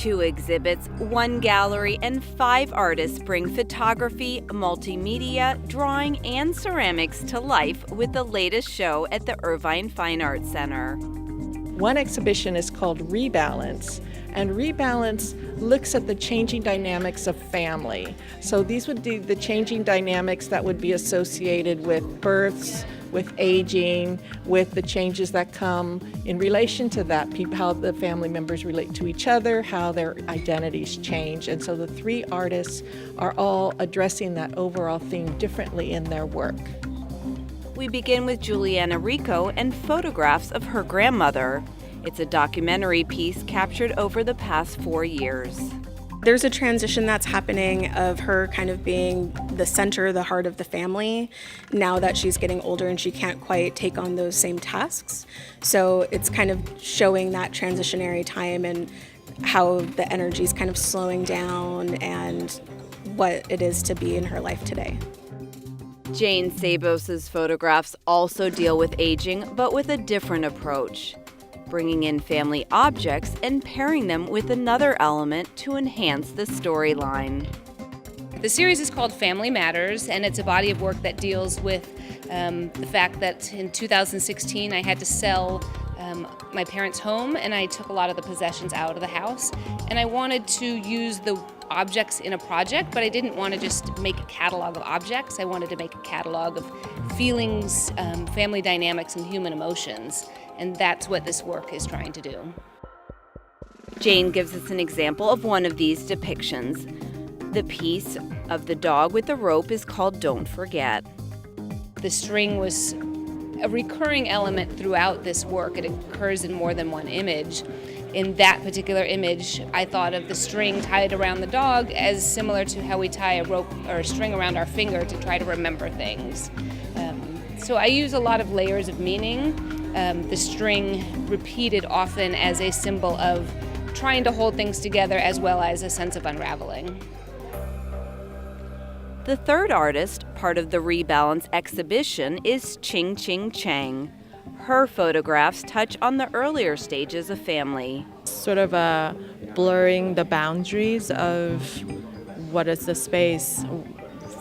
2 exhibits, 1 gallery, and 5 artists bring photography, multimedia, drawing, and ceramics to life with the latest show at the Irvine Fine Arts Center. One exhibition is called Rebalance, and Rebalance looks at the changing dynamics of family. So these would be the changing dynamics that would be associated with births, with aging, with the changes that come in relation to that, how the family members relate to each other, how their identities change. And so the 3 artists are all addressing that overall theme differently in their work. We begin with Juliana Rico and photographs of her grandmother. It's a documentary piece captured over the past 4 years. There's a transition that's happening of her kind of being the center, the heart of the family, now that she's getting older and she can't quite take on those same tasks. So it's kind of showing that transitionary time and how the energy is kind of slowing down and what it is to be in her life today. Jane Sabos' photographs also deal with aging, but with a different approach, bringing in family objects and pairing them with another element to enhance the storyline. The series is called Family Matters, and it's a body of work that deals with the fact that in 2016 I had to sell my parents' home, and I took a lot of the possessions out of the house, and I wanted to use the objects in a project, but I didn't want to just make a catalog of objects. I wanted to make a catalog of feelings, family dynamics, and human emotions, and that's what this work is trying to do. Jane gives us an example of one of these depictions. The piece of the dog with the rope is called Don't Forget. The string was a recurring element throughout this work. It occurs in more than one image. In that particular image, I thought of the string tied around the dog as similar to how we tie a rope or a string around our finger to try to remember things. So I use a lot of layers of meaning. The string repeated often as a symbol of trying to hold things together as well as a sense of unraveling. The third artist, part of the Rebalance exhibition, is Ching Ching Chang. Her photographs touch on the earlier stages of family. Sort of blurring the boundaries of what is the space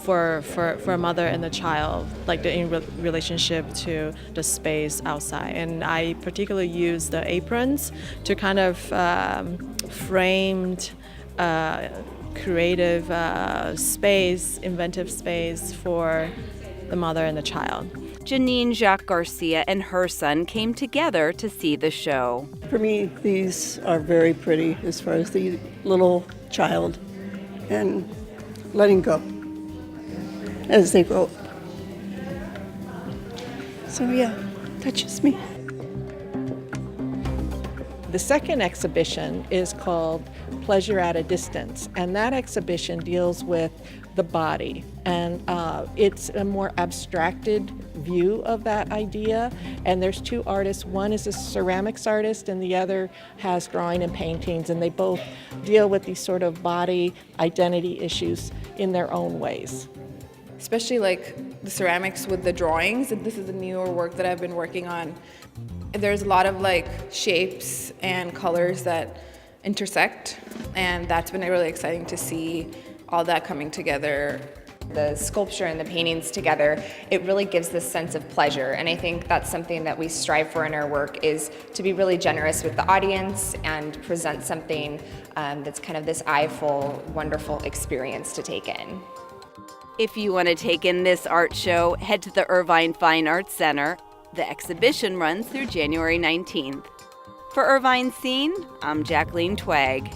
for a mother and a child, like the relationship to the space outside. And I particularly use the aprons to kind of framed creative space, inventive space for the mother and the child. Janine Jacques Garcia and her son came together to see the show. For me, these are very pretty as far as the little child and letting go as they grow up. So yeah, touches me. The second exhibition is called Pleasure at a Distance, and that exhibition deals with the body, and it's a more abstracted view of that idea. And there's 2 artists. One is a ceramics artist and the other has drawing and paintings, and they both deal with these sort of body identity issues in their own ways. Especially like the ceramics with the drawings, and this is a newer work that I've been working on. There's a lot of like shapes and colors that intersect, and that's been really exciting to see all that coming together. The sculpture and the paintings together, it really gives this sense of pleasure, and I think that's something that we strive for in our work, is to be really generous with the audience and present something that's kind of this eye-full, wonderful experience to take in. If you want to take in this art show, head to the Irvine Fine Arts Center. The exhibition runs through January 19th. For Irvine Scene, I'm Jacqueline Twag.